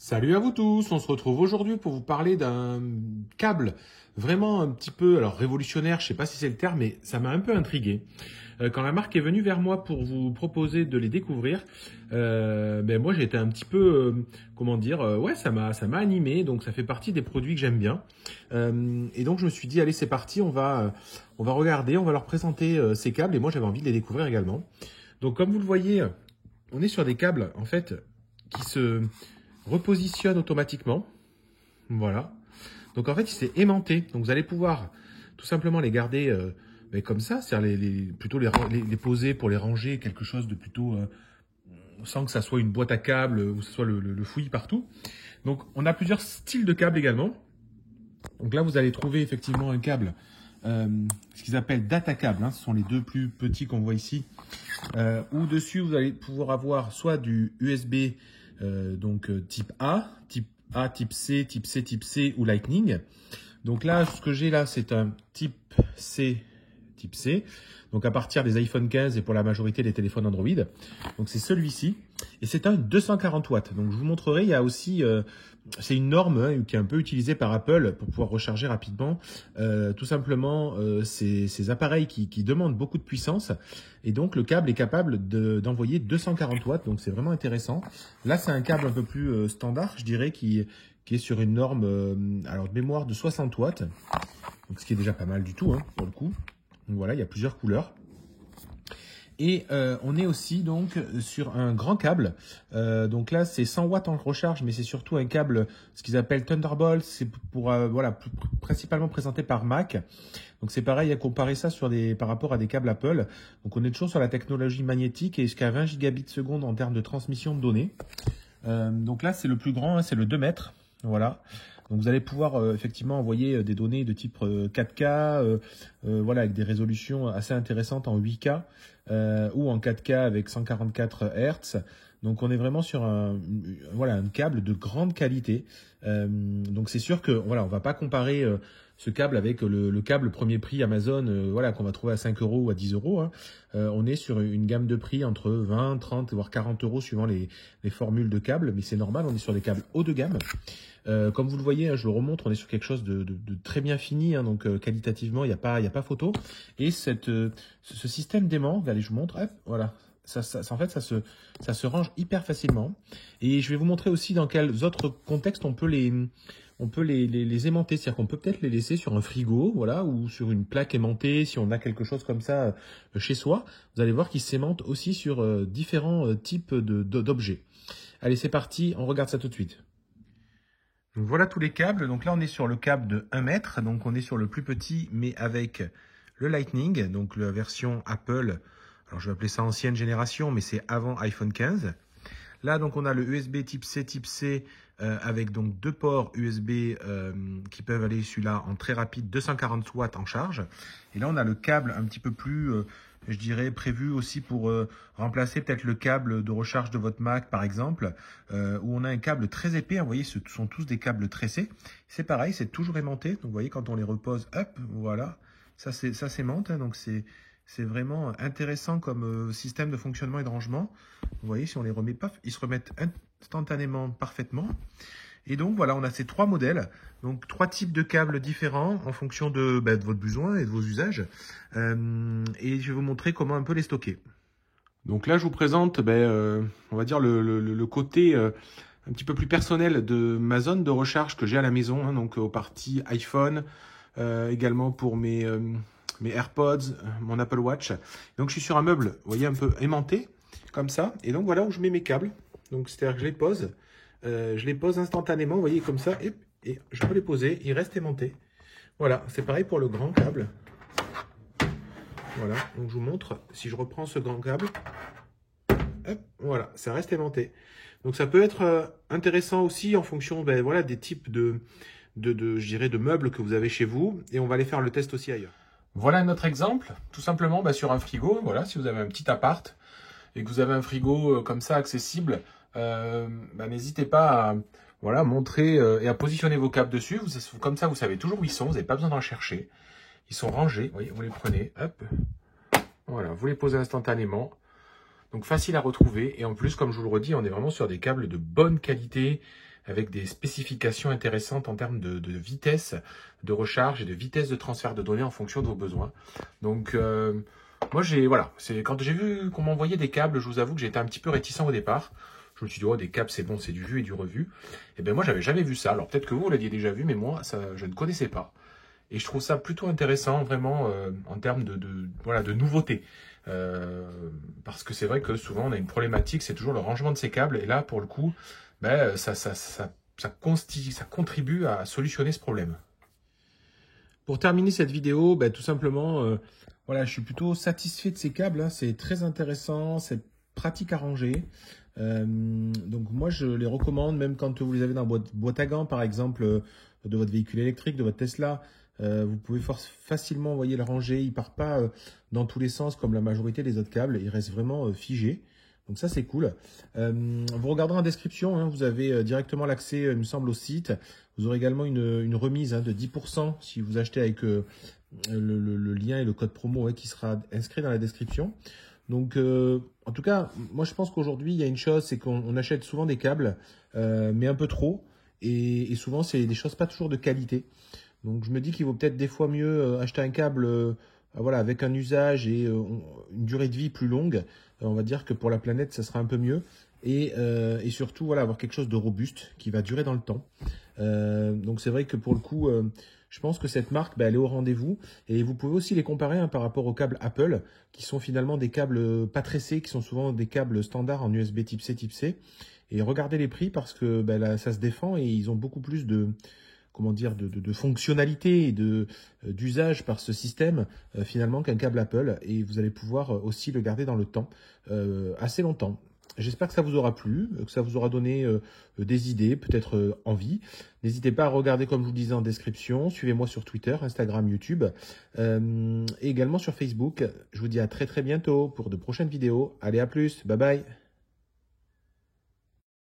Salut à vous tous, on se retrouve aujourd'hui pour vous parler d'un câble vraiment un petit peu, alors révolutionnaire, je sais pas si c'est le terme, mais ça m'a un peu intrigué. Quand la marque est venue vers moi pour vous proposer de les découvrir, moi j'ai été un petit peu, comment dire, ouais ça m'a animé, donc ça fait partie des produits que j'aime bien. Et donc je me suis dit allez c'est parti, on va regarder, on va leur présenter ces câbles et moi j'avais envie de les découvrir également. Donc comme vous le voyez, on est sur des câbles en fait qui se repositionne automatiquement. Voilà. Donc en fait, il s'est aimanté. Donc vous allez pouvoir tout simplement les garder comme ça, c'est-à-dire plutôt les poser pour les ranger, quelque chose de plutôt sans que ça soit une boîte à câbles ou que ce soit le fouillis partout. Donc on a plusieurs styles de câbles également. Donc là, vous allez trouver effectivement un câble, ce qu'ils appellent data câble. Hein, ce sont les deux plus petits qu'on voit ici. Où dessus, vous allez pouvoir avoir soit du USB type A, type C, type C, type C ou Lightning. Donc là, ce que j'ai là, c'est un type C. Donc à partir des iPhone 15 et pour la majorité des téléphones Android. Donc c'est celui-ci. Et c'est un 240 watts. Donc je vous montrerai, il y a aussi, c'est une norme qui est un peu utilisée par Apple pour pouvoir recharger rapidement. Tout simplement, ces appareils qui demandent beaucoup de puissance. Et donc le câble est capable d'envoyer 240 watts. Donc c'est vraiment intéressant. Là c'est un câble un peu plus standard, je dirais, qui est sur une norme de mémoire de 60 watts. Donc ce qui est déjà pas mal du tout pour le coup. Donc voilà, il y a plusieurs couleurs. Et on est aussi donc sur un grand câble. Donc là, c'est 100 watts en recharge, mais c'est surtout un câble, ce qu'ils appellent Thunderbolt. C'est pour principalement présenté par Mac. Donc c'est pareil à comparer ça par rapport à des câbles Apple. Donc on est toujours sur la technologie magnétique et jusqu'à 20 gigabits seconde en termes de transmission de données. Donc là, c'est le plus grand, c'est le 2 mètres. Voilà. Donc vous allez pouvoir effectivement envoyer des données de type 4K, avec des résolutions assez intéressantes en 8K ou en 4K avec 144 Hz. Donc on est vraiment sur un câble de grande qualité. Donc c'est sûr que on va pas comparer ce câble avec le câble premier prix Amazon qu'on va trouver à 5 euros ou à 10 euros. On est sur une gamme de prix entre 20, 30 voire 40 euros suivant les formules de câbles, mais c'est normal, on est sur des câbles haut de gamme. Comme vous le voyez, je le remontre, on est sur quelque chose de très bien fini, donc qualitativement, il n'y a pas photo. Et ce système d'aimant, allez, je vous montre, voilà, ça se range hyper facilement. Et je vais vous montrer aussi dans quels autres contextes on peut les aimanter, c'est-à-dire qu'on peut peut-être les laisser sur un frigo, ou sur une plaque aimantée, si on a quelque chose comme ça chez soi. Vous allez voir qu'ils s'aimantent aussi sur différents types d'objets. Allez, c'est parti, on regarde ça tout de suite. Donc voilà tous les câbles. Donc là, on est sur le câble de 1 mètre. Donc on est sur le plus petit, mais avec le Lightning, donc la version Apple. Alors je vais appeler ça ancienne génération, mais c'est avant iPhone 15. Là, donc on a le USB type C avec donc 2 ports USB qui peuvent aller celui-là en très rapide, 240 watts en charge. Et là, on a le câble un petit peu plus, je dirais, prévu aussi pour remplacer peut-être le câble de recharge de votre Mac, par exemple, où on a un câble très épais. Vous voyez, ce sont tous des câbles tressés. C'est pareil, c'est toujours aimanté. Donc, vous voyez, quand on les repose, hop, voilà, ça s'aimante. Donc, c'est vraiment intéressant comme système de fonctionnement et de rangement. Vous voyez, si on les remet, paf, ils se remettent instantanément, parfaitement. Et donc, voilà, on a ces 3 modèles. Donc, 3 types de câbles différents en fonction de votre besoin et de vos usages. Et je vais vous montrer comment un peu les stocker. Donc là, je vous présente, on va dire, le côté un petit peu plus personnel de ma zone de recharge que j'ai à la maison. Donc, aux parties iPhone, également pour mes AirPods, mon Apple Watch. Donc je suis sur un meuble, vous voyez, un peu aimanté, comme ça. Et donc voilà où je mets mes câbles. Donc c'est-à-dire que je les pose instantanément, vous voyez, comme ça. Et je peux les poser, ils restent aimantés. Voilà, c'est pareil pour le grand câble. Voilà, donc je vous montre, si je reprends ce grand câble, hop, voilà, ça reste aimanté. Donc ça peut être intéressant aussi en fonction des types de meubles que vous avez chez vous. Et on va aller faire le test aussi ailleurs. Voilà un autre exemple, tout simplement sur un frigo. Voilà, si vous avez un petit appart et que vous avez un frigo comme ça accessible, n'hésitez pas à montrer et à positionner vos câbles dessus. Comme ça, vous savez toujours où ils sont, vous n'avez pas besoin d'en chercher. Ils sont rangés, vous voyez, vous les prenez, hop, voilà, vous les posez instantanément. Donc facile à retrouver et en plus, comme je vous le redis, on est vraiment sur des câbles de bonne qualité avec des spécifications intéressantes en termes de vitesse de recharge et de vitesse de transfert de données en fonction de vos besoins. Donc, moi, voilà, quand j'ai vu qu'on m'envoyait des câbles, je vous avoue que j'étais un petit peu réticent au départ. Je me suis dit, oh, des câbles, c'est bon, c'est du vu et du revu. Et bien, moi, j'avais jamais vu ça. Alors, peut-être que vous l'aviez déjà vu, mais moi, ça, je ne connaissais pas. Et je trouve ça plutôt intéressant, vraiment, en termes voilà, de nouveautés. Parce que c'est vrai que souvent, on a une problématique, c'est toujours le rangement de ces câbles. Et là, pour le coup, ben, ça contribue à solutionner ce problème. Pour terminer cette vidéo, ben, tout simplement, voilà, je suis plutôt satisfait de ces câbles, hein. C'est très intéressant, c'est pratique à ranger. Donc moi, je les recommande, même quand vous les avez dans la boîte à gants, par exemple, de votre véhicule électrique, de votre Tesla. Vous pouvez facilement le ranger. Il ne part pas dans tous les sens comme la majorité des autres câbles. Il reste vraiment figé. Donc ça, c'est cool. Vous regarderez en description. Hein, vous avez directement l'accès, il me semble, au site. Vous aurez également une remise de 10% si vous achetez avec le lien et le code promo qui sera inscrit dans la description. Donc, en tout cas, moi, je pense qu'aujourd'hui, il y a une chose, c'est qu'on achète souvent des câbles, mais un peu trop. Et souvent, c'est des choses pas toujours de qualité. Donc je me dis qu'il vaut peut-être des fois mieux acheter un câble voilà, avec un usage et une durée de vie plus longue. On va dire que pour la planète, ça sera un peu mieux. Et surtout, voilà, avoir quelque chose de robuste qui va durer dans le temps. Donc c'est vrai que pour le coup, je pense que cette marque, elle est au rendez-vous. Et vous pouvez aussi les comparer par rapport aux câbles Apple, qui sont finalement des câbles pas tressés, qui sont souvent des câbles standards en USB type C, type C. Et regardez les prix parce que là, ça se défend et ils ont beaucoup plus de fonctionnalité et d'usage par ce système finalement qu'un câble Apple, et vous allez pouvoir aussi le garder dans le temps, assez longtemps. J'espère que ça vous aura plu, que ça vous aura donné des idées, peut-être envie. N'hésitez pas à regarder, comme je vous le disais, en description. Suivez-moi sur Twitter, Instagram, YouTube, et également sur Facebook. Je vous dis à très très bientôt pour de prochaines vidéos. Allez, à plus, bye bye.